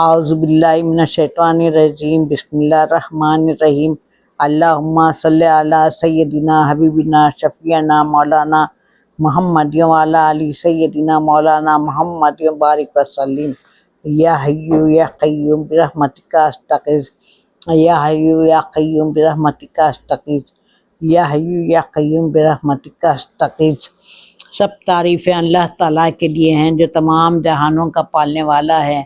اعوذ باللہ من الشیطان الرجیم، بسم اللہ الرحمن الرحیم۔ اللہم صلی علی سیدنا حبیبنا شفیعنا مولانا محمد وعلی آل سیدنا مولانا محمد بارک وسلم۔ یا حی یا قیوم برحمتک استغیث، یا حی یا قیوم برحمتک استغیث، یا حی یا قیوم برحمتک استغیث۔ سب تعریفیں اللہ تعالیٰ کے لیے ہیں جو تمام جہانوں کا پالنے والا ہے،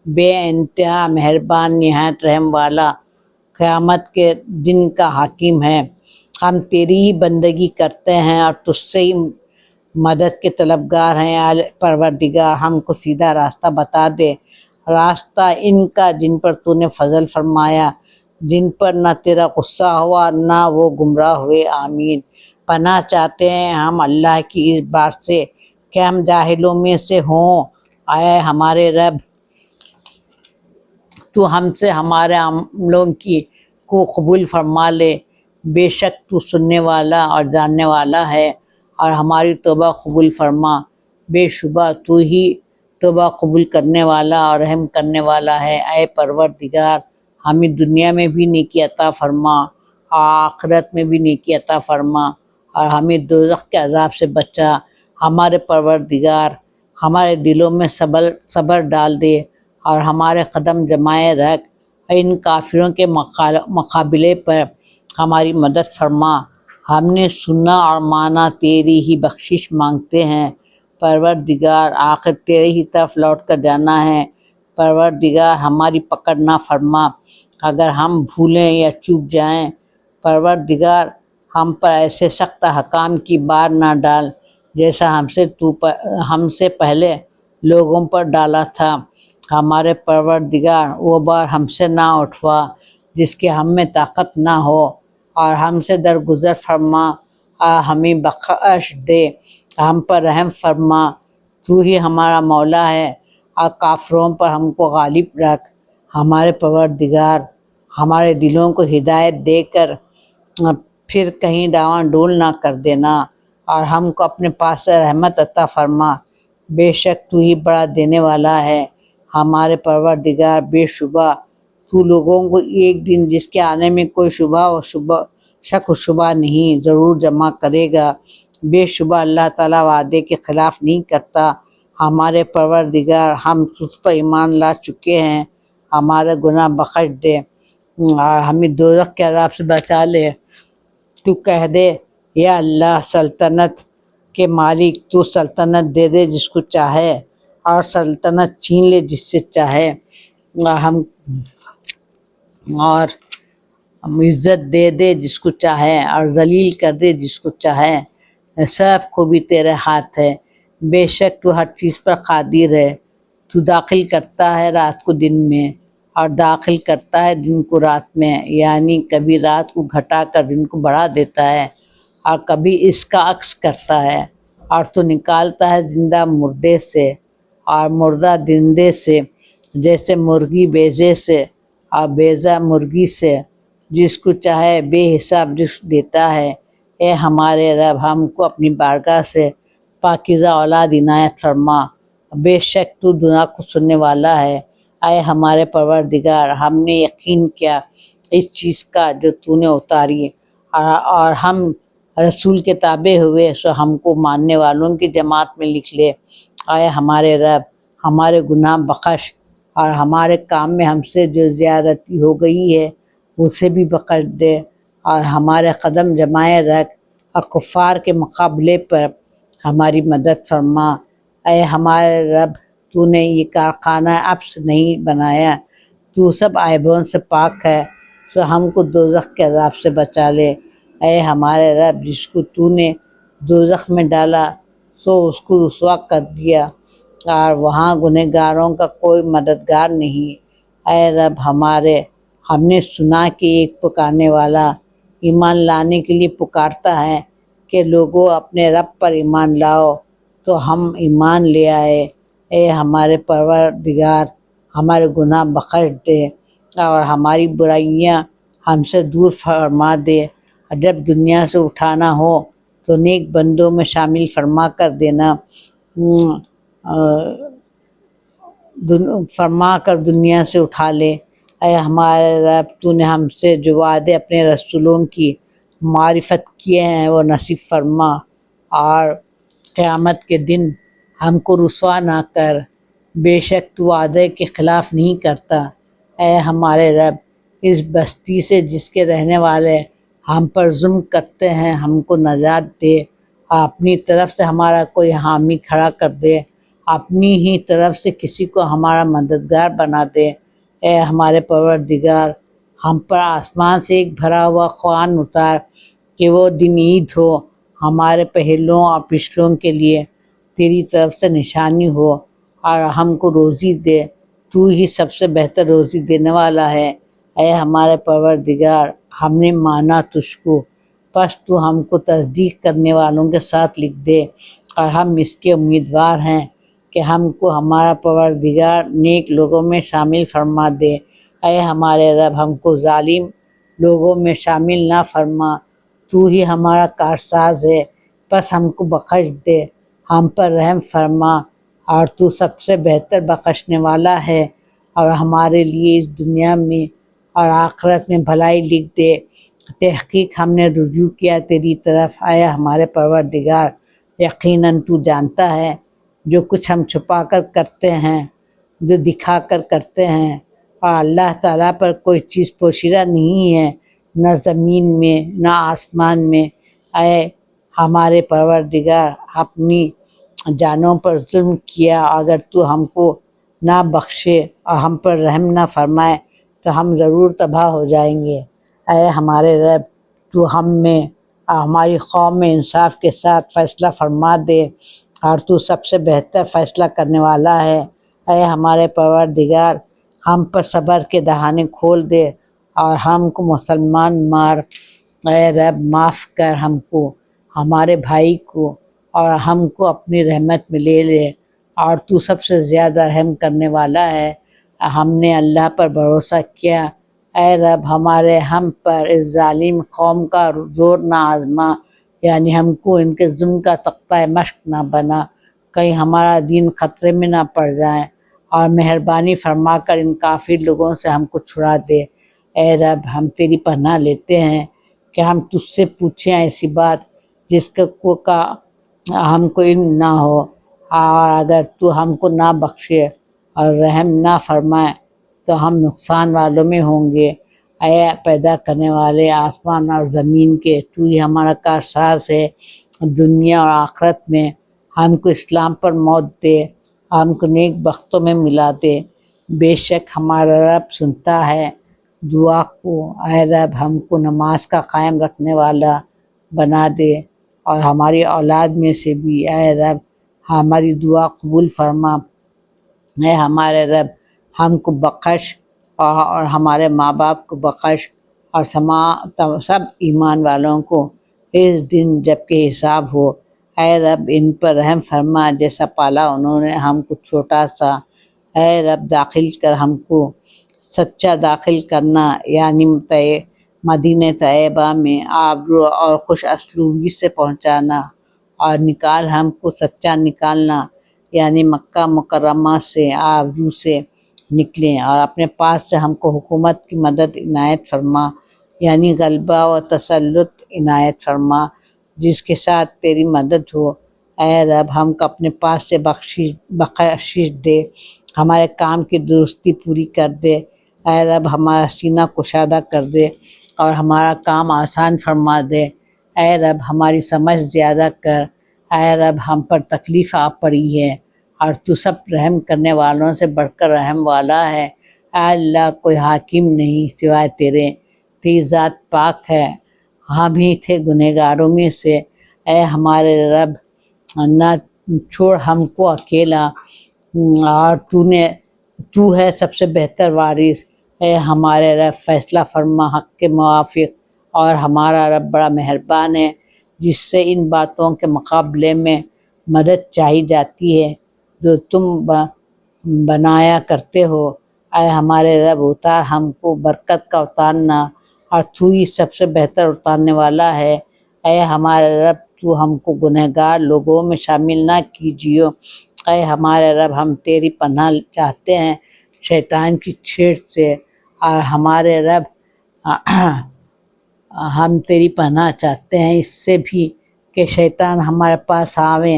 بے انتہا مہربان، نہایت رحم والا، قیامت کے دن کا حاکم ہے۔ ہم تیری ہی بندگی کرتے ہیں اور تجھ سے ہی مدد کے طلبگار ہیں۔ اے پروردگار، ہم کو سیدھا راستہ بتا دے، راستہ ان کا جن پر تو نے فضل فرمایا، جن پر نہ تیرا غصہ ہوا نہ وہ گمراہ ہوئے، آمین۔ پناہ چاہتے ہیں ہم اللہ کی اس بات سے کہ ہم جاہلوں میں سے ہوں۔ اے ہمارے رب، تو ہم سے ہمارے عملوں کو قبول فرما لے، بے شک تو سننے والا اور جاننے والا ہے، اور ہماری توبہ قبول فرما، بے شبہ تو ہی توبہ قبول کرنے والا اور رحم کرنے والا ہے۔ اے پروردگار، ہمیں دنیا میں بھی نیکی عطا فرما اور آخرت میں بھی نیکی عطا فرما، اور ہمیں دوزخ کے عذاب سے بچا۔ ہمارے پروردگار، ہمارے دلوں میں صبر ڈال دے اور ہمارے قدم جمائے رکھ، ان کافروں کے مقابلے پر ہماری مدد فرما۔ ہم نے سنا اور مانا، تیری ہی بخشش مانگتے ہیں۔ پروردگار، آخر تیرے ہی طرف لوٹ کر جانا ہے۔ پروردگار، ہماری پکڑ نہ فرما اگر ہم بھولیں یا چوک جائیں۔ پروردگار، ہم پر ایسے سخت احکام کی بار نہ ڈال جیسا ہم سے پہلے لوگوں پر ڈالا تھا۔ ہمارے پروردگار، وہ بار ہم سے نہ اٹھوا جس کے ہم میں طاقت نہ ہو، اور ہم سے درگزر فرما اور ہمیں بخش دے، ہم پر رحم فرما۔ تو ہی ہمارا مولا ہے اور کافروں پر ہم کو غالب رکھ۔ ہمارے پروردگار، ہمارے دلوں کو ہدایت دے کر پھر کہیں ڈاواں ڈول نہ کر دینا، اور ہم کو اپنے پاس سے رحمت عطا فرما، بے شک تو ہی بڑا دینے والا ہے۔ ہمارے پروردگار، بے شبہ تو لوگوں کو ایک دن جس کے آنے میں کوئی شک و شبہ نہیں، ضرور جمع کرے گا۔ بے شبہ اللہ تعالیٰ وعدے کے خلاف نہیں کرتا۔ ہمارے پروردگار، ہم تجھ پر ایمان لا چکے ہیں، ہمارے گناہ بخش دے اور ہمیں دوزخ کے عذاب سے بچا لے۔ تو کہہ دے، یا اللہ سلطنت کے مالک، تو سلطنت دے دے جس کو چاہے اور سلطنت چھین لے جس سے چاہے، اور عزت دے دے جس کو چاہے اور ذلیل کر دے جس کو چاہے۔ سب خوبی تیرے ہاتھ ہے، بے شک تو ہر چیز پر قادر ہے۔ تو داخل کرتا ہے رات کو دن میں اور داخل کرتا ہے دن کو رات میں، یعنی کبھی رات کو گھٹا کر دن کو بڑھا دیتا ہے اور کبھی اس کا عکس کرتا ہے۔ اور تو نکالتا ہے زندہ مردے سے اور مردہ زندے سے، جیسے مرغی بیضے سے اور بیضہ مرغی سے، جس کو چاہے بے حساب رزق دیتا ہے۔ اے ہمارے رب، ہم کو اپنی بارگاہ سے پاکیزہ اولاد عنایت فرما، بے شک تو دعا کو سننے والا ہے۔ اے ہمارے پروردگار، ہم نے یقین کیا اس چیز کا جو تو نے اتاری، اور ہم رسول کے تابع ہوئے، سو ہم کو ماننے والوں کی جماعت میں لکھ لے۔ اے ہمارے رب، ہمارے گناہ بخش اور ہمارے کام میں ہم سے جو زیادتی ہو گئی ہے اسے بھی بخش دے، اور ہمارے قدم جمائے رکھ اور کفار کے مقابلے پر ہماری مدد فرما۔ اے ہمارے رب، تو نے یہ کارخانہ عبث نہیں بنایا، تو سب عیبوں سے پاک ہے، سو ہم کو دوزخ کے عذاب سے بچا لے۔ اے ہمارے رب، جس کو تو نے دوزخ میں ڈالا سو اس کو رسوا کر دیا، اور وہاں گنہگاروں کا کوئی مددگار نہیں۔ اے رب ہمارے، ہم نے سنا کہ ایک پکارنے والا ایمان لانے کے لیے پکارتا ہے کہ لوگوں اپنے رب پر ایمان لاؤ، تو ہم ایمان لے آئے۔ اے ہمارے پروردگار، ہمارے گناہ بخش دے اور ہماری برائیاں ہم سے دور فرما دے، اور جب دنیا سے اٹھانا ہو تو نیک بندوں میں شامل فرما کر دینا۔ فرما کر دنیا سے اٹھا لے۔ اے ہمارے رب تو نے ہم سے جو وعدے اپنے رسولوں کی معرفت کیے ہیں وہ نصیب فرما، اور قیامت کے دن ہم کو رسوا نہ کر، بے شک تو وعدے کے خلاف نہیں کرتا۔ اے ہمارے رب اس بستی سے جس کے رہنے والے ہم پر ظلم کرتے ہیں ہم کو نجات دے، اور اپنی طرف سے ہمارا کوئی حامی کھڑا کر دے، اپنی ہی طرف سے کسی کو ہمارا مددگار بنا دے۔ اے ہمارے پروردگار ہم پر آسمان سے ایک بھرا ہوا خوان اتار کہ وہ دن عید ہو ہمارے پہلوں اور پچھلوں کے لیے تیری طرف سے نشانی ہو، اور ہم کو روزی دے، تو ہی سب سے بہتر روزی دینے والا ہے۔ اے ہمارے پروردگار ہم نے مانا تجھ کو، پس تو ہم کو تصدیق کرنے والوں کے ساتھ لکھ دے، اور ہم اس کے امیدوار ہیں کہ ہم کو ہمارا پروردگار نیک لوگوں میں شامل فرما دے۔ اے ہمارے رب ہم کو ظالم لوگوں میں شامل نہ فرما، تو ہی ہمارا کارساز ہے، بس ہم کو بخش دے، ہم پر رحم فرما، اور تو سب سے بہتر بخشنے والا ہے، اور ہمارے لیے اس دنیا میں اور آخرت میں بھلائی لکھ دے۔ تحقیق ہم نے رجوع کیا تیری طرف، اے ہمارے پروردگار یقیناً تو جانتا ہے جو کچھ ہم چھپا کر کرتے ہیں، جو دکھا کر کرتے ہیں، اور اللہ تعالیٰ پر کوئی چیز پوشیدہ نہیں ہے، نہ زمین میں نہ آسمان میں۔ اے ہمارے پروردگار اپنی جانوں پر ظلم کیا، اگر تو ہم کو نہ بخشے اور ہم پر رحم نہ فرمائے تو ہم ضرور تباہ ہو جائیں گے۔ اے ہمارے رب تو ہم میں اور ہماری قوم میں انصاف کے ساتھ فیصلہ فرما دے، اور تو سب سے بہتر فیصلہ کرنے والا ہے۔ اے ہمارے پروردگار ہم پر صبر کے دہانے کھول دے اور ہم کو مسلمان مار۔ اے رب معاف کر ہم کو، ہمارے بھائی کو، اور ہم کو اپنی رحمت میں لے لے، اور تو سب سے زیادہ رحم کرنے والا ہے۔ ہم نے اللہ پر بھروسہ کیا، اے رب ہمارے ہم پر اس ظالم قوم کا زور نہ آزما، یعنی ہم کو ان کے ظلم کا تختہ مشق نہ بنا، کہیں ہمارا دین خطرے میں نہ پڑ جائے، اور مہربانی فرما کر ان کافر لوگوں سے ہم کو چھڑا دے۔ اے رب ہم تیری پناہ لیتے ہیں کہ ہم تجھ سے پوچھیں ایسی بات جس کا ہم کو علم نہ ہو، اور اگر تو ہم کو نہ بخشے اور رحم نہ فرمائے تو ہم نقصان والوں میں ہوں گے۔ اے پیدا کرنے والے آسمان اور زمین کے، تو ہی ہمارا کارساز ہے، دنیا اور آخرت میں ہم کو اسلام پر موت دے، ہم کو نیک بختوں میں ملا دے، بے شک ہمارا رب سنتا ہے دعا کو۔ اے رب ہم کو نماز کا قائم رکھنے والا بنا دے، اور ہماری اولاد میں سے بھی اے رب ہماری دعا قبول فرما۔ اے ہمارے رب ہم کو بخش، اور ہمارے ماں باپ کو بخش، اور سب ایمان والوں کو اس دن جب کہ حساب ہو۔ اے رب ان پر رحم فرما جیسا پالا انہوں نے ہم کو چھوٹا سا۔ اے رب داخل کر ہم کو، سچا داخل کرنا، یعنی مدینہ طیبہ میں آبرو اور خوش اسلوبی سے پہنچانا، اور نکال ہم کو سچا نکالنا، یعنی مکہ مکرمہ سے آبرو سے نکلیں، اور اپنے پاس سے ہم کو حکومت کی مدد عنایت فرما، یعنی غلبہ و تسلط عنایت فرما جس کے ساتھ تیری مدد ہو۔ اے رب ہم کو اپنے پاس سے بخشش دے، ہمارے کام کی درستی پوری کر دے۔ اے رب ہمارا سینہ کشادہ کر دے اور ہمارا کام آسان فرما دے۔ اے رب ہماری سمجھ زیادہ کر۔ اے رب ہم پر تکلیف آ پڑی ہے، اور تو سب رحم کرنے والوں سے بڑھ کر رحم والا ہے۔ اے اللہ کوئی حاکم نہیں سوائے تیری ذات پاک ہے، ہم ہی تھے گنہگاروں میں سے۔ اے ہمارے رب نہ چھوڑ ہم کو اکیلا، اور تو ہے سب سے بہتر وارث۔ اے ہمارے رب فیصلہ فرما حق کے موافق، اور ہمارا رب بڑا مہربان ہے جس سے ان باتوں کے مقابلے میں مدد چاہی جاتی ہے جو تم بنایا کرتے ہو۔ اے ہمارے رب اتار ہم کو برکت کا اتارنا، اور تو ہی سب سے بہتر اتارنے والا ہے۔ اے ہمارے رب تو ہم کو گنہگار لوگوں میں شامل نہ کیجیے۔ اے ہمارے رب، ہم تیری پناہ چاہتے ہیں شیطان کی چھیڑ سے، اور ہمارے رب ہم تیری پناہ چاہتے ہیں اس سے بھی کہ شیطان ہمارے پاس آئے۔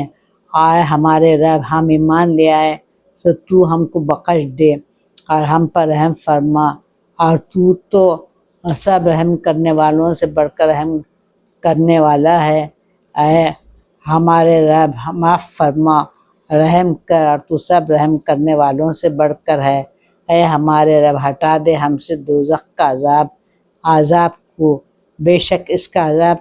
آئے ہمارے رب، ہم ایمان لے آئے تو ہم کو بخش دے اور ہم پر رحم فرما، اور تو سب رحم کرنے والوں سے بڑھ کر رحم کرنے والا ہے۔ اے ہمارے رب، معاف فرما، رحم کر، اور تو سب رحم کرنے والوں سے بڑھ کر ہے۔ اے ہمارے رب، ہٹا دے ہم سے دوزخ کا عذاب کو، بے شک اس کا عذاب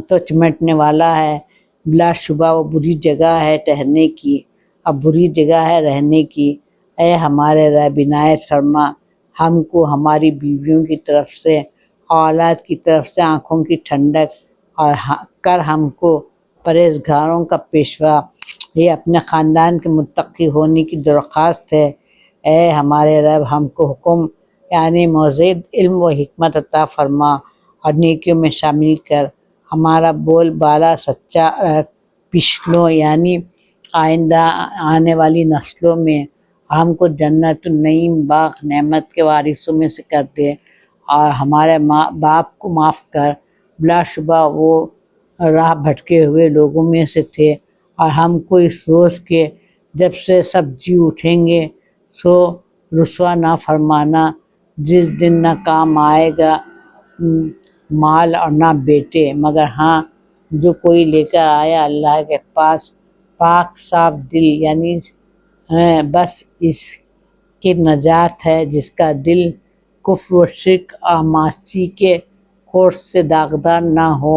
تو چمٹنے والا ہے، بلا شبہ وہ بری جگہ ہے ٹھہرنے کی، اب بری جگہ ہے رہنے کی۔ اے ہمارے رب، عنایت فرما ہم کو ہماری بیویوں کی طرف سے، اولاد کی طرف سے آنکھوں کی ٹھنڈک، اور کر ہم کو پرہیزگاروں کا پیشوا۔ یہ اپنے خاندان کے متقی ہونے کی درخواست ہے۔ اے ہمارے رب، ہم کو حکم یعنی مزید علم و حکمت عطا فرما، اور نیکیوں میں شامل کر، ہمارا بول بالا سچا رکھ، پچھلوں یعنی آئندہ آنے والی نسلوں میں ہم کو جنت النعیم باغ نعمت کے وارثوں میں سے کر دے، اور ہمارے ماں باپ کو معاف کر، بلا شبہ وہ راہ بھٹکے ہوئے لوگوں میں سے تھے، اور ہم کو اس روز کے جب سے سب جی اٹھیں گے سو رسوا نہ فرمانا، جس دن نہ کام آئے گا مال اور نہ بیٹے، مگر ہاں جو کوئی لے کر آیا اللہ کے پاس پاک صاف دل، یعنی بس اس کی نجات ہے جس کا دل کفر و شرک اور معاصی کے کوڑ سے داغدار نہ ہو۔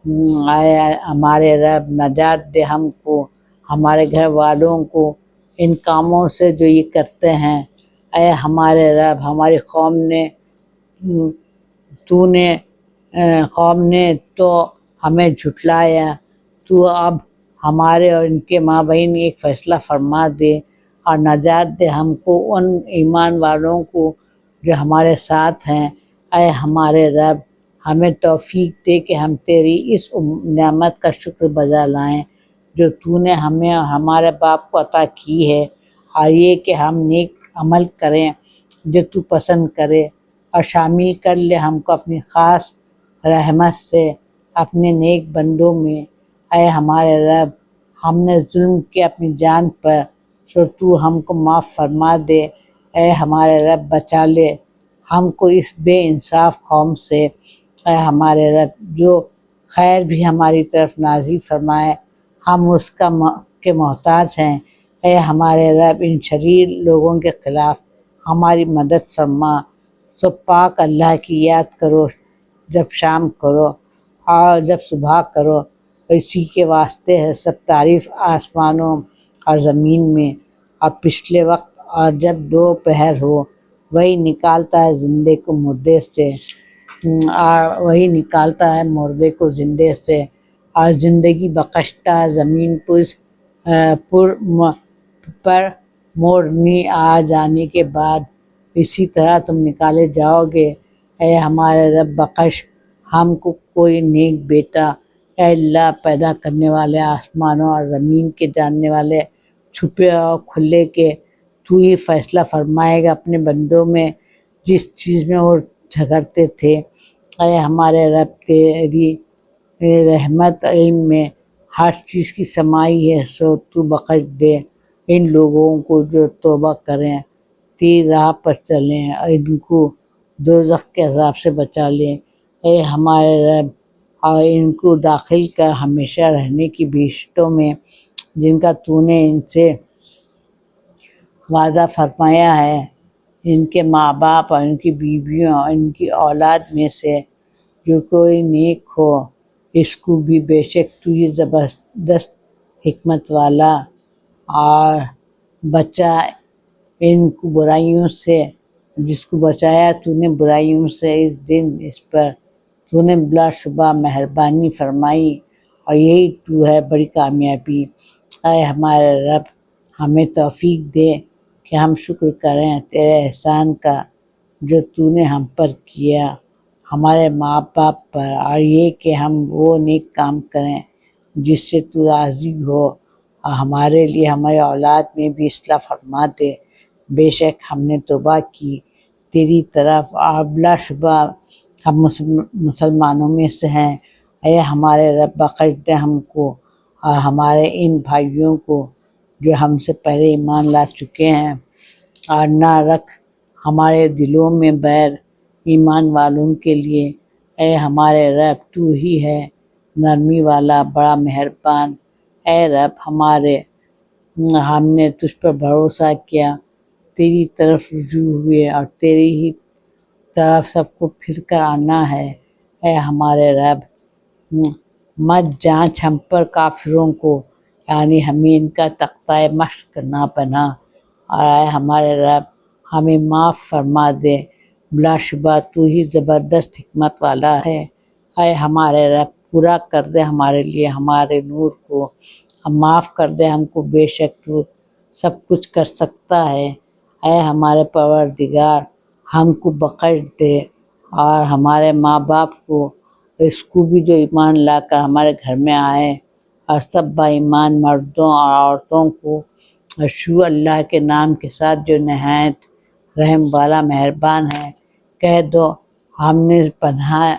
اے ہمارے رب، نجات دے ہم کو، ہمارے گھر والوں کو ان کاموں سے جو یہ کرتے ہیں۔ اے ہمارے رب، ہماری قوم نے تو ہمیں جھٹلایا، تو اب ہمارے اور ان کے مابین ایک فیصلہ فرما دے، اور نجات دے ہم کو ان ایمان والوں کو جو ہمارے ساتھ ہیں۔ اے ہمارے رب، ہمیں توفیق دے کہ ہم تیری اس نعمت کا شکر بجا لائیں جو تو نے ہمیں اور ہمارے باپ کو عطا کی ہے، اور یہ کہ ہم نیک عمل کریں جو تو پسند کرے، اور شامل کر لے ہم کو اپنی خاص رحمت سے اپنے نیک بندوں میں۔ اے ہمارے رب، ہم نے ظلم کیا اپنی جان پر، سو تو ہم کو معاف فرما دے۔ اے ہمارے رب، بچا لے ہم کو اس بے انصاف قوم سے۔ اے ہمارے رب، جو خیر بھی ہماری طرف نازل فرمائے ہم اس کے محتاج ہیں۔ اے ہمارے رب، ان شریر لوگوں کے خلاف ہماری مدد فرما۔ سو پاک اللہ کی یاد کرو جب شام کرو اور جب صبح کرو، اسی کے واسطے ہے سب تعریف آسمانوں اور زمین میں، اور پچھلے وقت، اور جب دوپہر ہو وہی نکالتا ہے زندے کو مردے سے، اور وہی نکالتا ہے مردے کو زندے سے، اور زندگی بخشتا ہے زمین پر موڑنی آ جانے کے بعد، اسی طرح تم نکالے جاؤ گے۔ اے ہمارے رب، بخش ہم کو کوئی نیک بیٹا۔ اے اللہ، پیدا کرنے والے آسمانوں اور زمین کے جاننے والے چھپے اور کھلے کے، تو ہی فیصلہ فرمائے گا اپنے بندوں میں جس چیز میں وہ جھگڑتے تھے۔ اے ہمارے رب، تیری رحمت علم میں ہر چیز کی سمائی ہے، سو تو بخش دے ان لوگوں کو جو توبہ کریں، تیری راہ پر چلیں، اور ان کو دوزخ کے عذاب سے بچا لیں۔ اے ہمارے رب، اور ان کو داخل کر ہمیشہ رہنے کی بہشتوں میں جن کا تو نے ان سے وعدہ فرمایا ہے۔ ان کے ماں باپ اور ان کی بیویوں اور ان کی اولاد میں سے جو کوئی نیک ہو، اس کو بھی بے شک تو یہ زبردست حکمت والا، اور بچا ان کو برائیوں سے، جس کو بچایا تو نے برائیوں سے اس دن اس پر تو نے بلا شبہ مہربانی فرمائی، اور یہی تو ہے بڑی کامیابی۔ اے ہمارے رب، ہمیں توفیق دے کہ ہم شکر کریں تیرے احسان کا جو تو نے ہم پر کیا، ہمارے ماں باپ پر، اور یہ کہ ہم وہ نیک کام کریں جس سے تو راضی ہو، اور ہمارے لیے ہمارے اولاد میں بھی اصلاح فرما دے۔ بے شک ہم نے توبہ کی تیری طرف، اور بلا شبہ ہم مسلمانوں میں سے ہیں۔ اے ہمارے رب بخش دے ہم کو اور ہمارے ان بھائیوں کو جو ہم سے پہلے ایمان لا چکے ہیں، اور نہ رکھ ہمارے دلوں میں بیر ایمان والوں کے لیے۔ اے ہمارے رب تو ہی ہے نرمی والا بڑا مہربان۔ اے رب ہم نے تجھ پر بھروسہ کیا، تیری طرف رجوع ہوئے اور تیری ہی طرف سب کو پھر کر آنا ہے۔ اے ہمارے رب مت جانچ ہم پر کافروں کو، یعنی ہمیں ان کا تختہ مشق نہ بنا، اور اے ہمارے رب ہمیں معاف فرما دے، بلا شبہ تو ہی زبردست حکمت والا ہے۔ اے ہمارے رب پورا کر دے ہمارے لیے ہمارے نور کو، معاف کر دے ہم کو، بے شک تو سب کچھ کر سکتا ہے۔ اے ہمارے پروردگار ہم کو بخش دے، اور ہمارے ماں باپ کو، اس کو بھی جو ایمان لا کر ہمارے گھر میں آئے، اور سب با ایمان مردوں اور عورتوں کو اشہدو اللہ کے نام کے ساتھ جو نہایت رحم والا مہربان ہے کہہ دو۔ ہم نے پناہ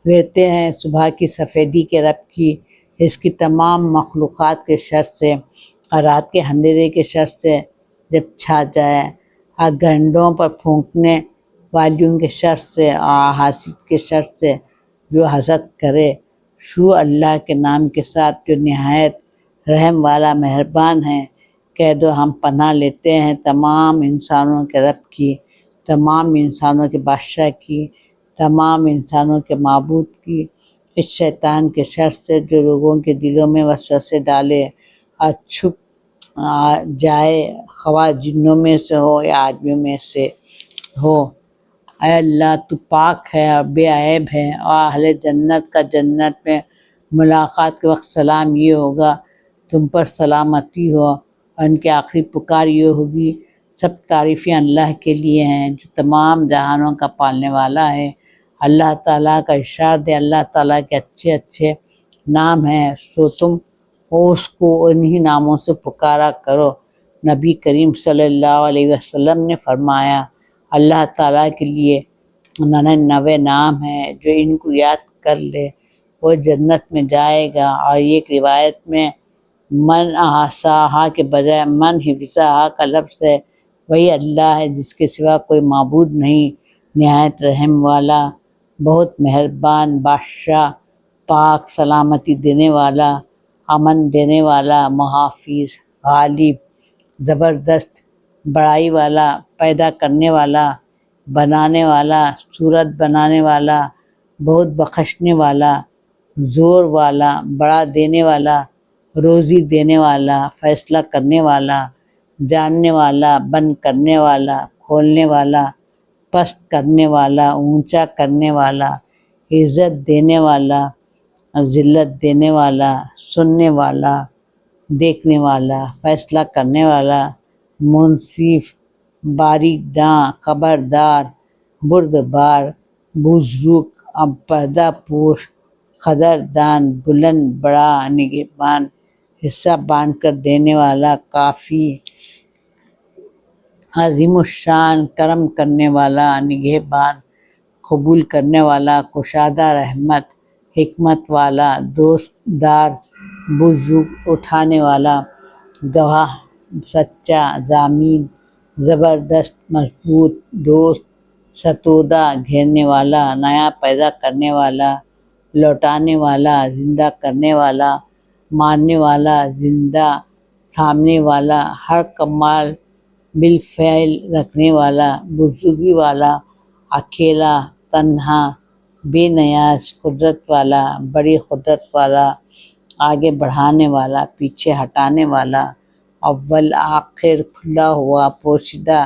لیتے ہیں صبح کی سفیدی کے رب کی، اس کی تمام مخلوقات کے شر سے، اور رات کے اندھیرے کے شر سے جب چھا جائے، اور گنڈوں پر پھونکنے والیوں کے شر سے، اور حاسد کے شر سے جو حسد کرے۔ شروع اللہ کے نام کے ساتھ جو نہایت رحم والا مہربان ہے کہہ دو۔ ہم پناہ لیتے ہیں تمام انسانوں کے رب کی، تمام انسانوں کے بادشاہ کی، تمام انسانوں کے معبود کی، اس شیطان کے شر سے جو لوگوں کے دلوں میں وسوسے ڈالے اور چھپ جائے، خواہ جنوں میں سے ہو یا آدمیوں میں سے ہو۔ اے اللہ تو پاک ہے اور بے عیب ہے، اور اہل جنت کا جنت میں ملاقات کے وقت سلام یہ ہوگا، تم پر سلامتی ہو، اور ان کی آخری پکار یہ ہوگی، سب تعریفیں اللہ کے لیے ہیں جو تمام جہانوں کا پالنے والا ہے۔ اللہ تعالیٰ کا ارشاد ہے، اللہ تعالیٰ کے اچھے اچھے نام ہیں، سو تم اس کو انہی ناموں سے پکارا کرو۔ نبی کریم صلی اللہ علیہ وسلم نے فرمایا، اللہ تعالیٰ کے لیے 99 نام ہیں، جو ان کو یاد کر لے وہ جنت میں جائے گا۔ اور ایک روایت میں من احصاہا کے بجائے من حفظہا کا لفظ ہے، وہی اللہ ہے جس کے سوا کوئی معبود نہیں، نہایت رحم والا، بہت مہربان بادشاہ، پاک سلامتی دینے والا، امن دینے والا، محافظ، غالب، زبردست، بڑائی والا، پیدا کرنے والا، بنانے والا، صورت بنانے والا، بہت بخشنے والا، زور والا، بڑا دینے والا، روزی دینے والا، فیصلہ کرنے والا، جاننے والا، بند کرنے والا، کھولنے والا، پست کرنے والا، اونچا کرنے والا، عزت دینے والا، ذلت دینے والا، سننے والا، دیکھنے والا، فیصلہ کرنے والا، منصف، باریک داں، خبردار، بردبار، بزرگ، پردہ پوش، قدردان، بلند بڑا، نگہبان، حصہ بانٹ کر دینے والا، کافی، عظیم الشان، کرم کرنے والا، نگہبان، قبول کرنے والا، کشادہ رحمت، حکمت والا، دوست دار، بزرگ، اٹھانے والا، گواہ، سچا، ضامن، زبردست، مضبوط، دوست، ستودہ، گھیرنے والا، نیا پیدا کرنے والا، لوٹانے والا، زندہ کرنے والا، مارنے والا، زندہ تھامنے والا، ہر کمال بالفعل رکھنے والا، بزرگی والا، اکیلا، تنہا، بے نیاز، قدرت والا، بڑی قدرت والا، آگے بڑھانے والا، پیچھے ہٹانے والا، اول آخر، کھلا ہوا، پوشیدہ،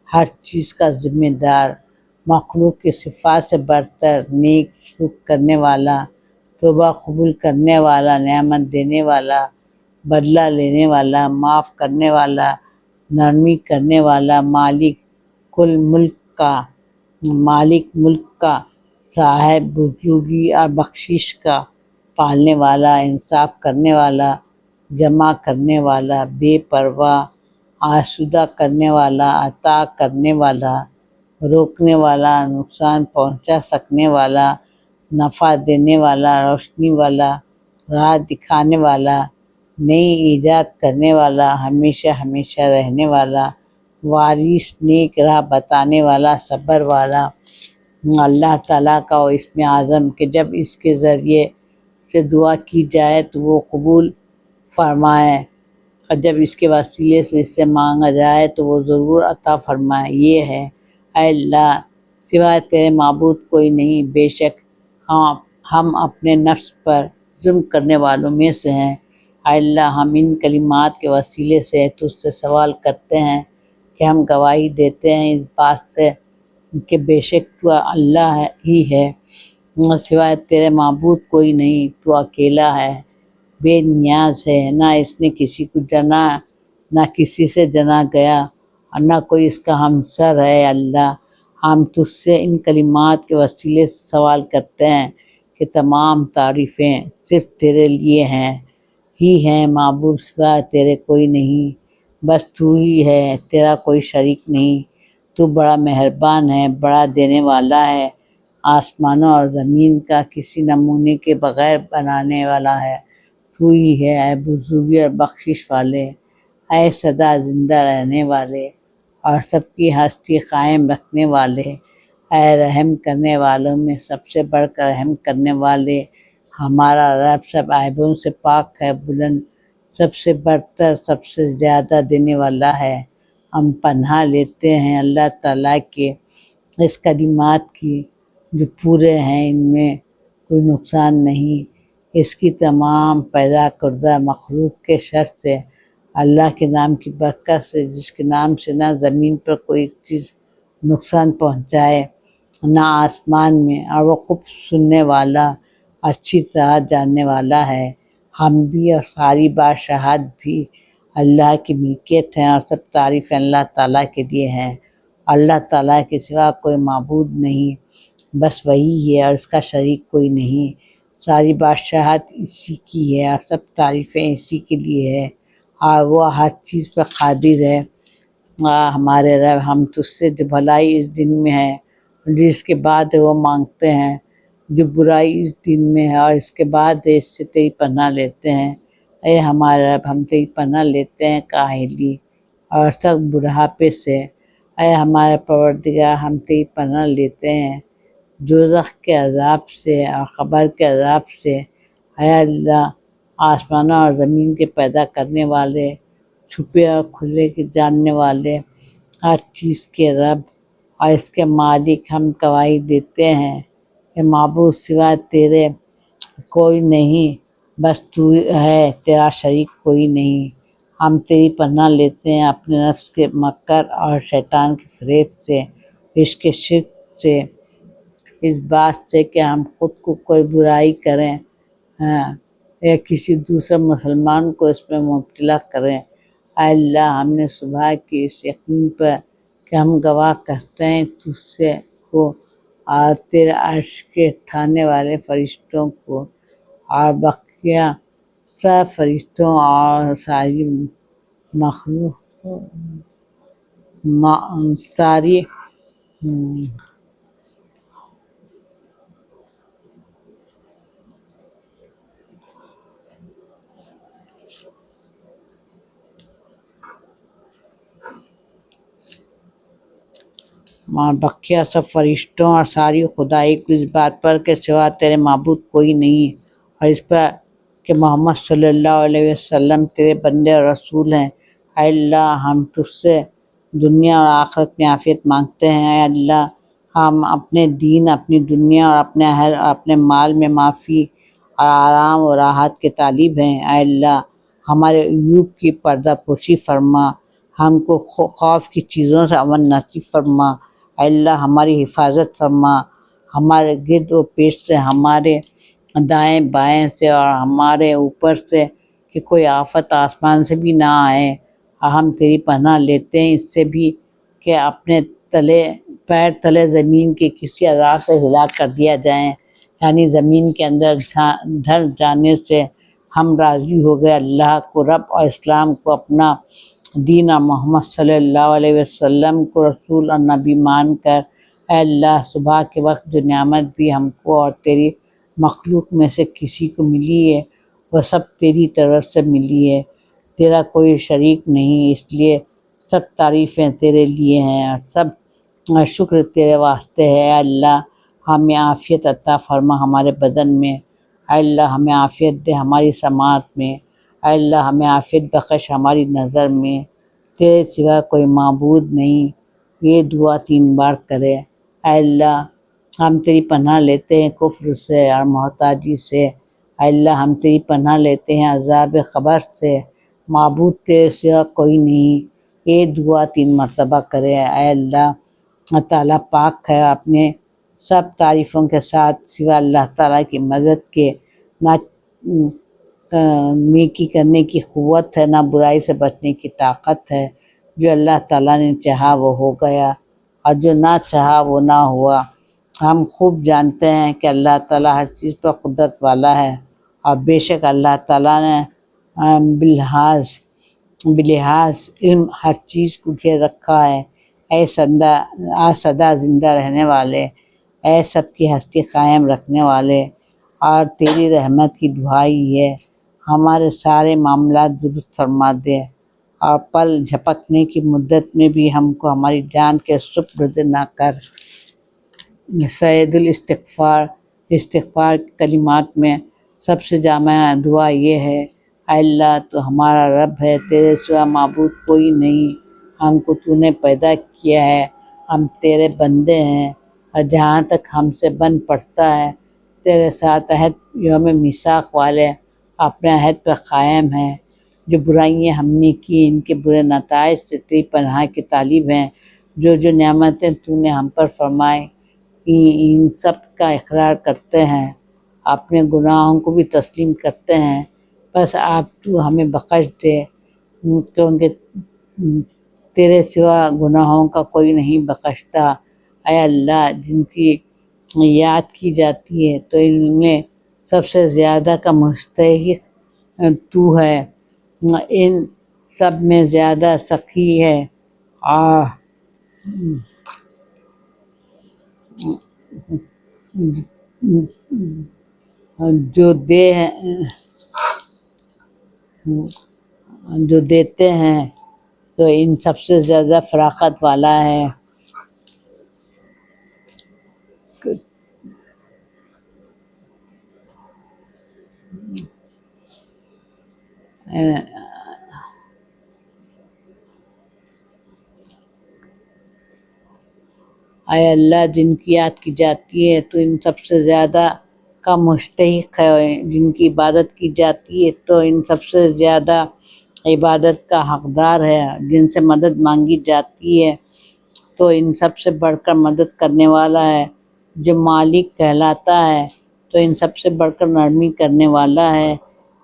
ہر چیز کا ذمہ دار، مخلوق کی صفات سے برتر، نیک شکر کرنے والا، توبہ قبول کرنے والا، نعمت دینے والا، بدلہ لینے والا، معاف کرنے والا، نرمی کرنے والا، مالک کل ملک کا، مالک ملک کا، صاحب بزرگی اور بخشش کا، پالنے والا، انصاف کرنے والا، جمع کرنے والا، بے پرواہ، آسودہ کرنے والا، عطا کرنے والا، روکنے والا، نقصان پہنچا سکنے والا، نفع دینے والا، روشنی والا، راہ دکھانے والا، نئی ایجاد کرنے والا، ہمیشہ ہمیشہ رہنے والا، وارث، نیک راہ بتانے والا، صبر والا۔ اللہ تعالیٰ کا وہ اسم اعظم کہ جب اس کے ذریعے سے دعا کی جائے تو وہ قبول فرمائے، اور جب اس کے وسیلے سے اس سے مانگا جائے تو وہ ضرور عطا فرمائے۔ یہ ہے اے اللہ، سوائے تیرے معبود کوئی نہیں، بے شک ہم اپنے نفس پر ظلم کرنے والوں میں سے ہیں۔ اے اللہ، ہم ان کلمات کے وسیلے سے تجھ سے سوال کرتے ہیں کہ ہم گواہی دیتے ہیں اس بات سے کہ بے شک تو اللہ ہی ہے، سوائے تیرے معبود کوئی نہیں، تو اکیلا ہے، بے نیاز ہے، نہ اس نے کسی کو جنا، نہ کسی سے جنا گیا، اور نہ کوئی اس کا ہمسر ہے۔ اللہ، ہم تجھ سے ان کلمات کے وسیلے سے سوال کرتے ہیں کہ تمام تعریفیں صرف تیرے لیے ہیں، معبود سوا تیرے کوئی نہیں، بس تو ہی ہے، تیرا کوئی شریک نہیں۔ تو بڑا مہربان ہے، بڑا دینے والا ہے، آسمانوں اور زمین کا کسی نمونے کے بغیر بنانے والا ہے۔ تو ہی ہے اے بزرگی اور بخشش والے، اے سدا زندہ رہنے والے اور سب کی ہستی قائم رکھنے والے، اے رحم کرنے والوں میں سب سے بڑھ کر رحم کرنے والے۔ ہمارا رب سب عیبوں سے پاک ہے، بلند، سب سے برتر، سب سے زیادہ دینے والا ہے۔ ہم پناہ لیتے ہیں اللہ تعالیٰ کے اس کلمات کی جو پورے ہیں، ان میں کوئی نقصان نہیں، اس کی تمام پیدا کردہ مخلوق کے شر سے، اللہ کے نام کی برکت سے جس کے نام سے نہ زمین پر کوئی چیز نقصان پہنچائے نہ آسمان میں، اور وہ خوب سننے والا، اچھی طرح جاننے والا ہے۔ ہم بھی اور ساری بادشاہت بھی اللہ کی ملکیت ہیں، اور سب تعریف اللہ تعالیٰ کے لیے ہیں۔ اللہ تعالیٰ کے سوا کوئی معبود نہیں، بس وہی ہے اور اس کا شریک کوئی نہیں۔ ساری بادشاہت اسی کی ہے اور سب تعریفیں اسی کے لیے ہے، اور وہ ہر چیز پر قادر ہے۔ ہمارے رب، ہم تجھ سے جو بھلائی اس دن میں ہے جس کے بعد وہ مانگتے ہیں، جو برائی اس دن میں ہے اور اس کے بعد اس سے تیری پناہ لیتے ہیں۔ اے ہمارے رب، ہم تیری پناہ لیتے ہیں کاہلی اور سخت بڑھاپے سے۔ اے ہمارے پروردگار، ہم تیری پناہ لیتے ہیں دوزخ کے عذاب سے اور قبر کے عذاب سے۔ اے اللہ، آسمانوں اور زمین کے پیدا کرنے والے، چھپے اور کھلے کے جاننے والے، ہر چیز کے رب اور اس کے مالک، ہم گواہی دیتے ہیں کہ معبود سوا تیرے کوئی نہیں، بس تو ہے، تیرا شریک کوئی نہیں۔ ہم تیری پناہ لیتے ہیں اپنے نفس کے مکر اور شیطان کے فریب سے، عشق شرک سے، اس بات سے کہ ہم خود کو کوئی برائی کریں یا کسی دوسرے مسلمان کو اس میں مبتلا کریں۔ اے اللہ، ہم نے صبح کی اس یقین پر کہ ہم گواہ کرتے ہیں تجھ سے کو اور تیرے عرش کے اٹھانے والے فرشتوں کو اور بقیہ سب فرشتوں اور ساری مخلوق ساری بقیہ سب فرشتوں اور ساری خدائی کو اس بات پر کہ سوا تیرے معبود کوئی نہیں، اور اس پر کہ محمد صلی اللہ علیہ وسلم تیرے بندے اور رسول ہیں۔ اے اللہ، ہم تجھ سے دنیا اور آخرت میں عافیت مانگتے ہیں۔ اے اللہ، ہم اپنے دین، اپنی دنیا اور اپنے اہل اور اپنے مال میں معافی اور آرام و راحت کے طالب ہیں۔ اے اللہ، ہمارے عیوب کی پردہ پوشی فرما، ہم کو خوف کی چیزوں سے امن نصیب فرما۔ اے اللہ، ہماری حفاظت فرما، ہمارے گرد و پیش سے، ہمارے دائیں بائیں سے اور ہمارے اوپر سے، کہ کوئی آفت آسمان سے بھی نہ آئے، اور ہم تیری پناہ لیتے ہیں اس سے بھی کہ اپنے تلے پیر تلے زمین کے کسی اعضاء سے ہلا کر دیا جائیں، یعنی زمین کے اندر دھر جانے سے ہم راضی ہو گئے، اللہ کو رب اور اسلام کو اپنا دین اور محمد صلی اللہ علیہ وسلم کو رسول اور نبی مان کر، اے اللہ صبح کے وقت جو نعمت بھی ہم کو اور تیری مخلوق میں سے کسی کو ملی ہے وہ سب تیری طرف سے ملی ہے، تیرا کوئی شریک نہیں، اس لیے سب تعریفیں تیرے لیے ہیں اور سب شکر تیرے واسطے ہے۔ اے اللہ ہمیں عافیت عطا فرما ہمارے بدن میں، اے اللہ ہمیں عافیت دے ہماری سماعت میں، اے اللہ ہمیں عافیت بخش ہماری نظر میں، تیرے سوا کوئی معبود نہیں۔ یہ دعا 3 بار کرے۔ اے اللہ ہم تیری پناہ لیتے ہیں کفر سے اور محتاجی سے، اے اللہ ہم تیری پناہ لیتے ہیں عذاب قبر سے، معبود تیرے سوا کوئی نہیں۔ یہ دعا 3 مرتبہ کرے۔ اے اللہ تعالیٰ پاک ہے اپنے سب تعریفوں کے ساتھ، سوا اللہ تعالیٰ کی مدد کے نہ نیکی کرنے کی قوت ہے، نہ برائی سے بچنے کی طاقت ہے۔ جو اللہ تعالیٰ نے چاہا وہ ہو گیا اور جو نہ چاہا وہ نہ ہوا۔ ہم خوب جانتے ہیں کہ اللہ تعالیٰ ہر چیز پر قدرت والا ہے اور بے شک اللہ تعالیٰ نے بلحاظ علم ہر چیز کو گھیر رکھا ہے۔ اے سدا زندہ رہنے والے، اے سب کی ہستی قائم رکھنے والے، اور تیری رحمت کی دعائی ہے ہمارے سارے معاملات درست فرما دے اور پل جھپکنے کی مدت میں بھی ہم کو ہماری جان کے سپرد نہ کر۔ سید استغفار کلمات میں سب سے جامع دعا یہ ہے، اے اللہ تو ہمارا رب ہے، تیرے سوا معبود کوئی نہیں، ہم کو تو نے پیدا کیا ہے، ہم تیرے بندے ہیں، اور جہاں تک ہم سے بن پڑتا ہے تیرے ساتھ عہد یوم میثاق والے اپنے عہد پر قائم ہیں۔ جو برائیاں ہم نے کی ان کے برے نتائج سے تیری پناہ کی طالب ہیں، جو نعمتیں تو نے ہم پر فرمائی ان سب کا اقرار کرتے ہیں، اپنے گناہوں کو بھی تسلیم کرتے ہیں، بس آپ تو ہمیں بخش دے، کیونکہ تیرے سوا گناہوں کا کوئی نہیں بخشتا۔ اے اللہ جن کی یاد کی جاتی ہے تو ان میں سب سے زیادہ کا مستحق تو ہے، ان سب میں زیادہ سخی ہے، اور جو دیتے ہیں تو ان سب سے زیادہ فراخت والا ہے۔ اے اللہ جن کی یاد کی جاتی ہے تو ان سب سے زیادہ کا مستحق ہے، جن کی عبادت کی جاتی ہے تو ان سب سے زیادہ عبادت کا حقدار ہے، جن سے مدد مانگی جاتی ہے تو ان سب سے بڑھ کر مدد کرنے والا ہے، جو مالک کہلاتا ہے تو ان سب سے بڑھ کر نرمی کرنے والا ہے،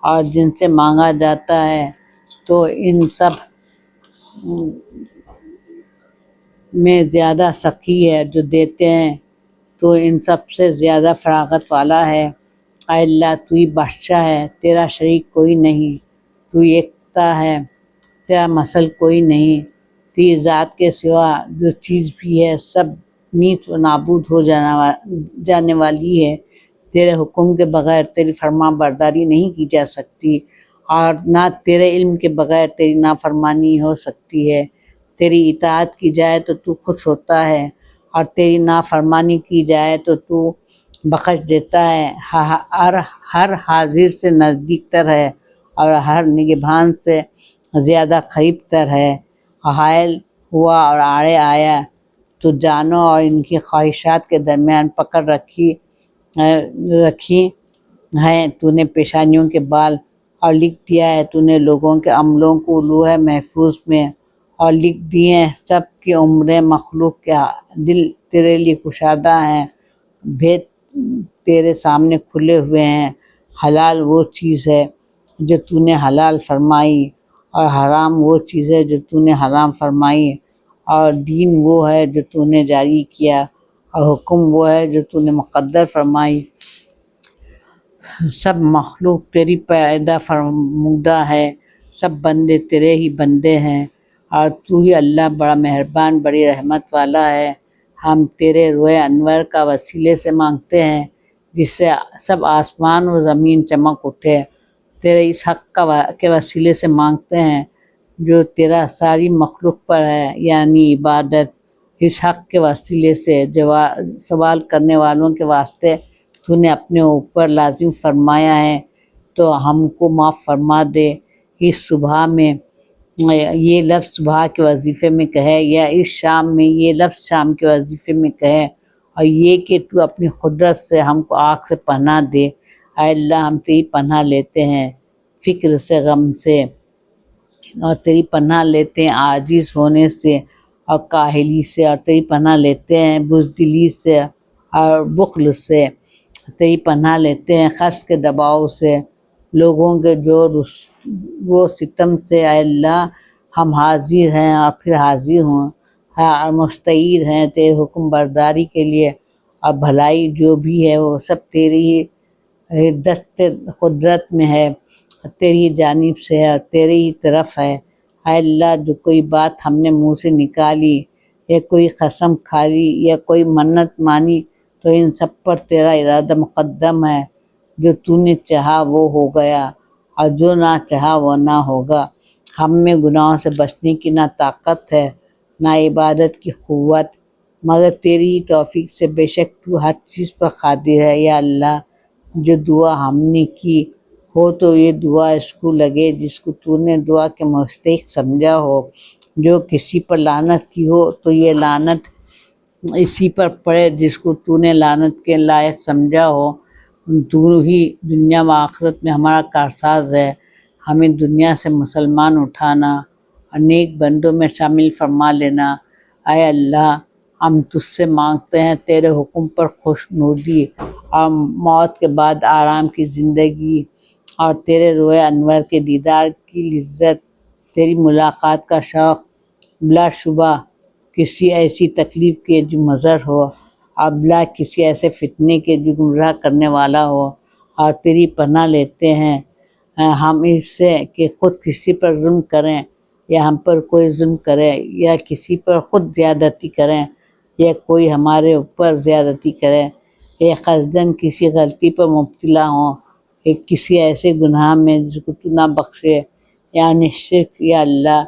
اور جن سے مانگا جاتا ہے تو ان سب میں زیادہ سخی ہے، جو دیتے ہیں تو ان سب سے زیادہ فراغت والا ہے۔ اے اللہ تو ہی بادشاہ ہے، تیرا شریک کوئی نہیں، تو یکتا ہے، تیرا مثل کوئی نہیں، تیری ذات کے سوا جو چیز بھی ہے سب نیست و نابود ہو جانے والی ہے، تیرے حکم کے بغیر تیری فرما برداری نہیں کی جا سکتی، اور نہ تیرے علم کے بغیر تیری نافرمانی ہو سکتی ہے۔ تیری اطاعت کی جائے تو تو خوش ہوتا ہے، اور تیری نافرمانی کی جائے تو تو بخش دیتا ہے۔ ہر حاضر سے نزدیک تر ہے اور ہر نگہبان سے زیادہ قریب تر ہے۔ حائل ہوا اور آڑے آیا تو جانوں اور ان کی خواہشات کے درمیان پکڑ رکھی ہیں تو نے پیشانیوں کے بال، اور لکھ دیا ہے تو نے لوگوں کے عملوں کو لوح محفوظ میں، اور لکھ دیے ہیں سب کی عمریں، مخلوق کے دل تیرے لیے کشادہ ہیں، بھید تیرے سامنے کھلے ہوئے ہیں۔ حلال وہ چیز ہے جو تو نے حلال فرمائی، اور حرام وہ چیز ہے جو تو نے حرام فرمائی، اور دین وہ ہے جو تو نے جاری کیا، اور حکم وہ ہے جو تو نے مقدر فرمائی۔ سب مخلوق تیری پیدا فرمودہ ہے، سب بندے تیرے ہی بندے ہیں، اور تو ہی اللہ بڑا مہربان بڑی رحمت والا ہے۔ ہم تیرے روئے انور کا وسیلے سے مانگتے ہیں جس سے سب آسمان و زمین چمک اٹھے، تیرے اس حق کے وسیلے سے مانگتے ہیں جو تیرا ساری مخلوق پر ہے، یعنی عبادت۔ اس حق کے وسیلے سے سوال کرنے والوں کے واسطے تو نے اپنے اوپر لازم فرمایا ہے، تو ہم کو معاف فرما دے۔ اس صبح میں یہ لفظ صبح کے وظیفے میں کہے، یا اس شام میں یہ لفظ شام کے وظیفے میں کہے، اور یہ کہ تو اپنی قدرت سے ہم کو آگ سے پناہ دے۔ اے اللہ ہم تیری پناہ لیتے ہیں فکر سے، غم سے، اور تیری پناہ لیتے ہیں عاجز ہونے سے اور کاہلی سے، اور تیری پناہ لیتے ہیں بزدلی سے اور بخل سے، تیری پناہ لیتے ہیں خرچ کے دباؤ سے، لوگوں کے جور و ستم سے۔ اے اللہ ہم حاضر ہیں اور پھر حاضر ہوں، مستعیر ہیں تیرے حکم برداری کے لیے، اور بھلائی جو بھی ہے وہ سب تیری ہی دست قدرت میں ہے، تیری جانب سے ہے اور تیری ہی طرف ہے۔ اے اللہ جو کوئی بات ہم نے منہ سے نکالی، یا کوئی قسم کھا لی، یا کوئی منت مانی، تو ان سب پر تیرا ارادہ مقدم ہے۔ جو تو نے چاہا وہ ہو گیا، اور جو نہ چاہا وہ نہ ہوگا۔ ہم میں گناہوں سے بچنے کی نہ طاقت ہے نہ عبادت کی قوت، مگر تیری ہی توفیق سے۔ بے شک تو ہر چیز پر قادر ہے۔ یا اللہ جو دعا ہم نے کی ہو تو یہ دعا اس کو لگے جس کو تو نے دعا کے مستحق سمجھا ہو، جو کسی پر لعنت کی ہو تو یہ لعنت اسی پر پڑے جس کو تو نے لعنت کے لائق سمجھا ہو۔ تو ہی دنیا و آخرت میں ہمارا کارساز ہے، ہمیں دنیا سے مسلمان اٹھانا اور نیک بندوں میں شامل فرما لینا۔ اے اللہ ہم تجھ سے مانگتے ہیں تیرے حکم پر خوشنودی اور موت کے بعد آرام کی زندگی، اور تیرے روئے انور کے دیدار کی لذت، تیری ملاقات کا شوق، بلا شبہ کسی ایسی تکلیف کے جو مضر ہو، اور بلا کسی ایسے فتنے کے جو گمراہ کرنے والا ہو، اور تیری پناہ لیتے ہیں ہم اس سے کہ خود کسی پر ظلم کریں، یا ہم پر کوئی ظلم کرے، یا کسی پر خود زیادتی کریں، یا کوئی ہمارے اوپر زیادتی کرے، یا قصداً کسی غلطی پر مبتلا ہوں، کہ کسی ایسے گناہ میں جس کو تو نہ بخشے، یعنی شرک۔ یا اللہ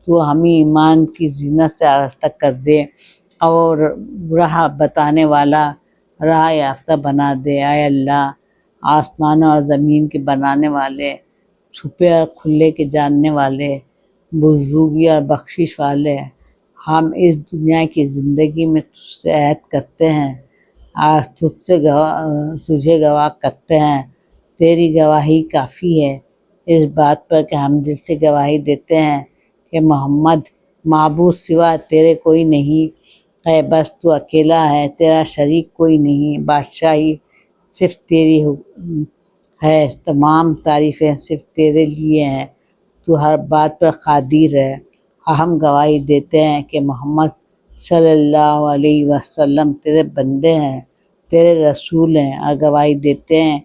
تو ہمیں ایمان کی زینت سے آراستہ کر دے اور راہ بتانے والا راہ یافتہ بنا دے۔ اے اللہ آسمان اور زمین کے بنانے والے، چھپے اور کھلے کے جاننے والے، بزرگی اور بخشش والے، ہم اس دنیا کی زندگی میں تجھ سے عہد کرتے ہیں، آج تجھے گواہ کرتے ہیں، تیری گواہی کافی ہے اس بات پر کہ ہم دل سے گواہی دیتے ہیں کہ محمد معبود سوا تیرے کوئی نہیں ہے، بس تو اکیلا ہے، تیرا شریک کوئی نہیں، بادشاہی صرف تیری ہے، تمام تعریفیں صرف تیرے لیے ہیں، تو ہر بات پر قادر ہے۔ ہم گواہی دیتے ہیں کہ محمد صلی اللہ علیہ وسلم تیرے بندے ہیں، تیرے رسول ہیں، اور گواہی دیتے ہیں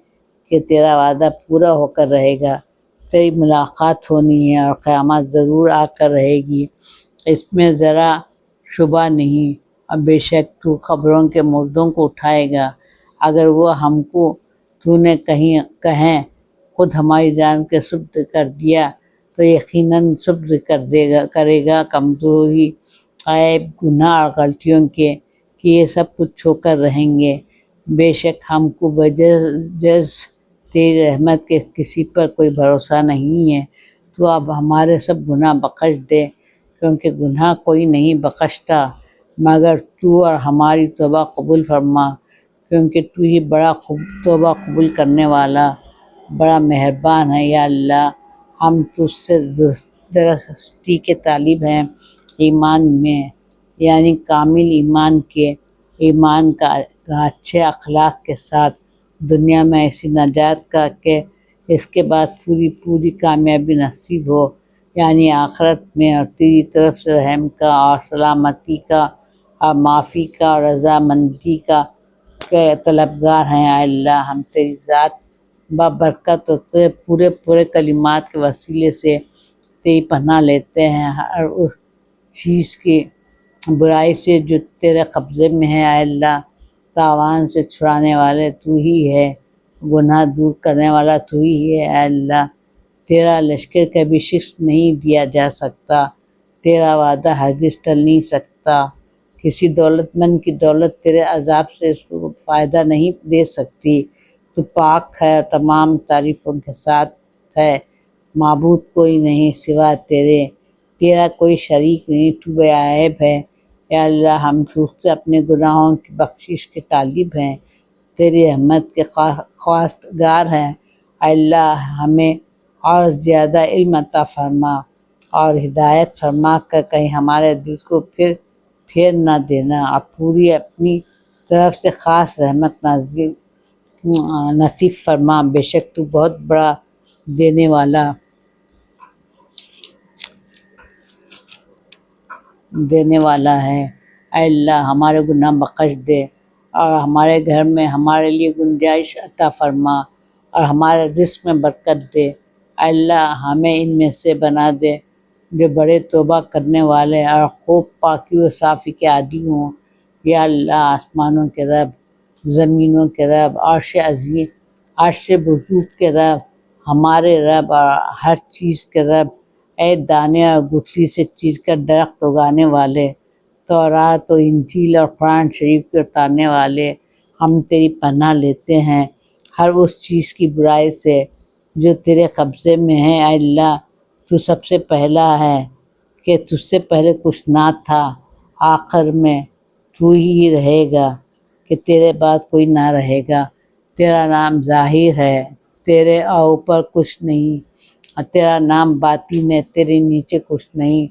کہ تیرا وعدہ پورا ہو کر رہے گا، تیری ملاقات ہونی ہے اور قیامت ضرور آ کر رہے گی، اس میں ذرا شبہ نہیں۔ اور بے شک تو قبروں کے مردوں کو اٹھائے گا، اگر وہ ہم کو تو نے کہیں خود ہماری جان کے سپرد کر دیا تو یقیناً سپرد کرے گا کمزوری، عیب، گناہ اور غلطیوں کے، کہ یہ سب کچھ چھو کر رہیں گے۔ بے شک ہم کو بجز تیری رحمت کے کسی پر کوئی بھروسہ نہیں ہے، تو اب ہمارے سب گناہ بخش دے، کیونکہ گناہ کوئی نہیں بخشتا مگر تو، اور ہماری توبہ قبول فرما، کیونکہ تو ہی بڑا توبہ قبول کرنے والا بڑا مہربان ہے۔ یا اللہ ہم تجھ سے درستی کے طالب ہیں ایمان میں، یعنی کامل ایمان کے، ایمان کا اچھے اخلاق کے ساتھ، دنیا میں ایسی نجات کا کہ اس کے بعد پوری کامیابی نصیب ہو، یعنی آخرت میں، اور تیری طرف سے رحم کا اور سلامتی کا اور معافی کا اور رضامندی کا کے طلبگار ہیں۔ اے اللہ، ہم تیری ذات بابرکت اور تیرے پورے کلمات کے وسیلے سے تیری پناہ لیتے ہیں۔ ہر اس چیز کی برائی سے جو تیرے قبضے میں ہے، اے اللہ، تاوان سے چھڑانے والے تو ہی ہے، گناہ دور کرنے والا تو ہی ہے۔ اے اللہ، تیرا لشکر کبھی شکست نہیں دیا جا سکتا، تیرا وعدہ ہرگز ٹل نہیں سکتا۔ کسی دولت مند کی دولت تیرے عذاب سے اس کو فائدہ نہیں دے سکتی۔ تو پاک ہے اور تمام تعریفوں کے ساتھ ہے، معبود کوئی نہیں سوا تیرے، تیرا کوئی شریک نہیں، تو بے عیب ہے۔ یا اللہ، ہم تجھ سے اپنے گناہوں کی بخشش کے طالب ہیں، تیری رحمت کے خواستگار ہیں۔ اے اللہ، ہمیں اور زیادہ علم عطا فرما اور ہدایت فرما کر کہیں ہمارے دل کو پھیر نہ دینا، اور پوری اپنی طرف سے خاص رحمت نصیب فرما۔ بے شک تو بہت بڑا دینے والا ہے۔ اے اللہ، ہمارے گناہ بخش دے اور ہمارے گھر میں ہمارے لیے گنجائش عطا فرما اور ہمارے رزق میں برکت دے۔ اے اللہ، ہمیں ان میں سے بنا دے جو بڑے توبہ کرنے والے اور خوب پاکی و صافی کے عادی ہوں۔ یا اللہ، آسمانوں کے رب، زمینوں کے رب، عرش بزرگ کے رب، ہمارے رب اور ہر چیز کے رب، اے دانے اور گٹھلی سے چیر کر درخت اگانے والے، تورات و انجیل اور قرآن شریف کے اتارنے والے، ہم تیری پناہ لیتے ہیں ہر اس چیز کی برائی سے جو تیرے قبضے میں ہے۔ اے اللہ، تو سب سے پہلا ہے کہ تجھ سے پہلے کچھ نہ تھا، آخر میں تو ہی رہے گا کہ تیرے بعد کوئی نہ رہے گا۔ تیرا نام ظاہر ہے، تیرے اوپر کچھ نہیں، اور تیرا نام باطن ہے، تیرے نیچے کچھ نہیں۔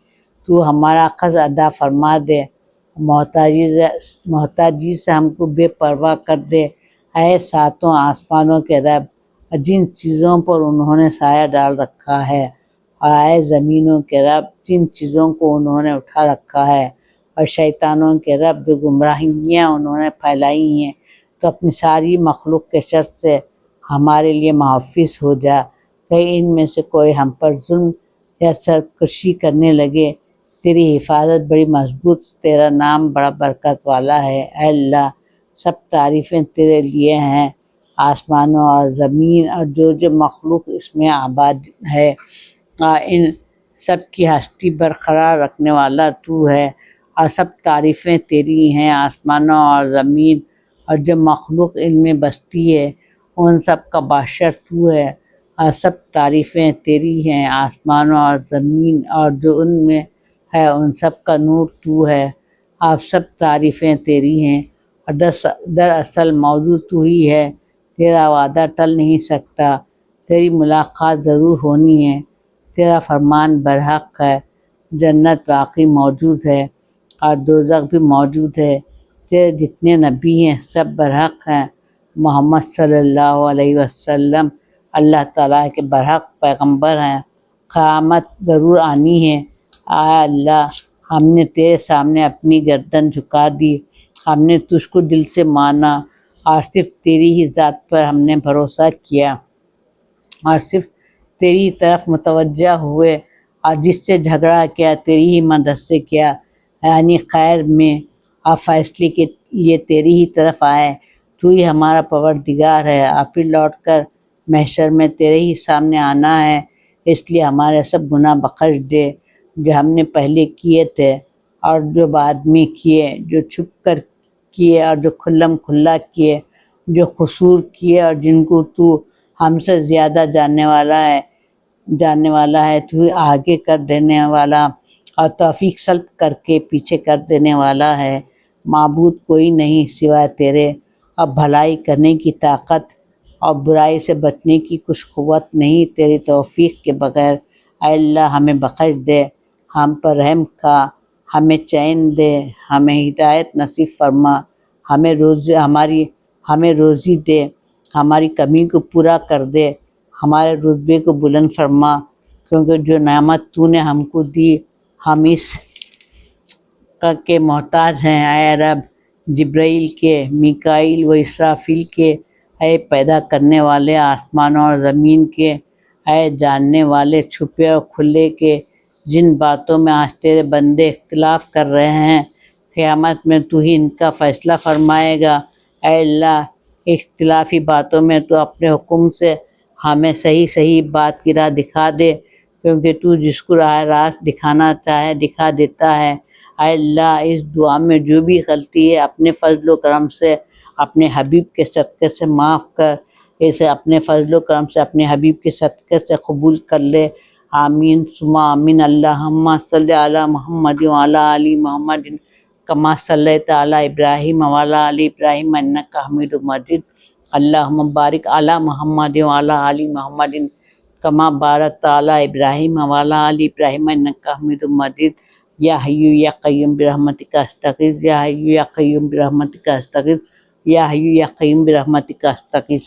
تو ہمارا قرض ادا فرما دے، محتاجی سے ہم کو بے پرواہ کر دے۔ اے ساتوں آسمانوں کے رب، جن چیزوں پر انہوں نے سایہ ڈال رکھا ہے، اور اے زمینوں کے رب، جن چیزوں کو انہوں نے اٹھا رکھا ہے، اور شیطانوں کے رب، جو گمراہیاں انہوں نے پھیلائی ہیں، تو اپنی ساری مخلوق کے شر سے ہمارے لیے محافظ ہو جا۔ کہیں ان میں سے کوئی ہم پر ظلم یا سرکشی کرنے لگے، تیری حفاظت بڑی مضبوط، تیرا نام بڑا برکت والا ہے۔ اے اللہ، سب تعریفیں تیرے لیے ہیں، آسمانوں اور زمین اور جو مخلوق اس میں آباد ہے، ان سب کی ہستی برقرار رکھنے والا تو ہے، اور سب تعریفیں تیری ہیں، آسمانوں اور زمین اور جو مخلوق ان میں بستی ہے، ان سب کا بادشاہ تو ہے، اور سب تعریفیں تیری ہیں، آسمانوں اور زمین اور جو ان میں ہے، ان سب کا نور تو ہے، آپ سب تعریفیں تیری ہیں، اور دراصل موجود تو ہی ہے، تیرا وعدہ ٹل نہیں سکتا، تیری ملاقات ضرور ہونی ہے، تیرا فرمان برحق ہے، جنت واقعی موجود ہے اور دوزخ بھی موجود ہے، تیرے جتنے نبی ہیں سب برحق ہیں، محمد صلی اللہ علیہ وسلم اللہ تعالیٰ کے برحق پیغمبر ہیں، قیامت ضرور آنی ہے۔ اے اللہ، ہم نے تیرے سامنے اپنی گردن جھکا دی، ہم نے تجھ کو دل سے مانا اور صرف تیری ہی ذات پر ہم نے بھروسہ کیا، اور صرف تیری طرف متوجہ ہوئے، اور جس سے جھگڑا کیا تیری ہی مدد سے کیا، یعنی خیر میں اور فیصلے کے لیے تیری ہی طرف آئے، تو ہی ہمارا پروردگار ہے، اور پھر لوٹ کر محشر میں تیرے ہی سامنے آنا ہے، اس لیے ہمارے سب گناہ بخش دے جو ہم نے پہلے کیے تھے اور جو بعد میں کیے، جو چھپ کر کیے اور جو کھلم کھلا کیے، جو قصور کیے اور جن کو تو ہم سے زیادہ جاننے والا ہے، تو آگے کر دینے والا اور توفیق سلب کر کے پیچھے کر دینے والا ہے۔ معبود کوئی نہیں سوائے تیرے، اور بھلائی کرنے کی طاقت اور برائی سے بچنے کی کچھ قوت نہیں تیری توفیق کے بغیر۔ اے اللہ، ہمیں بخش دے، ہم پر رحم کھا، ہمیں چین دے، ہمیں ہدایت نصیب فرما، ہمیں روزی دے، ہماری کمی کو پورا کر دے، ہمارے رتبے کو بلند فرما، کیونکہ جو نعمت تو نے ہم کو دی ہم اس کے محتاج ہیں۔ اے رب، جبرائیل کے، میکائیل و اسرافیل کے، اے پیدا کرنے والے آسمانوں اور زمین کے، اے جاننے والے چھپے اور کھلے کے، جن باتوں میں آج تیرے بندے اختلاف کر رہے ہیں، قیامت میں تو ہی ان کا فیصلہ فرمائے گا۔ اے اللہ، اختلافی باتوں میں تو اپنے حکم سے ہمیں صحیح بات کی راہ دکھا دے، کیونکہ تو جس کو راہ راست دکھانا چاہے دکھا دیتا ہے۔ اے اللہ، اس دعا میں جو بھی غلطی ہے اپنے فضل و کرم سے اپنے حبیب کے صدقے سے معاف کر، اسے اپنے فضل و کرم سے اپنے حبیب کے صدقے سے قبول کر لے۔ آمین ثم آمین۔ اللہم صلی علی محمد وعلی آل محمد کما صلیت علی ابراہیم وعلی آل ابراہیم انک حمید مجید۔ اللہم بارک علی محمد وعلی آل محمد کما بارکت علی ابراہیم وعلی آل ابراہیم انک حمید مجید۔ یا حی یا قیوم برحمتک استغیث، یا حی یا قیوم برحمتک استغیث، یا حی یا قیوم برحمتک استغیث۔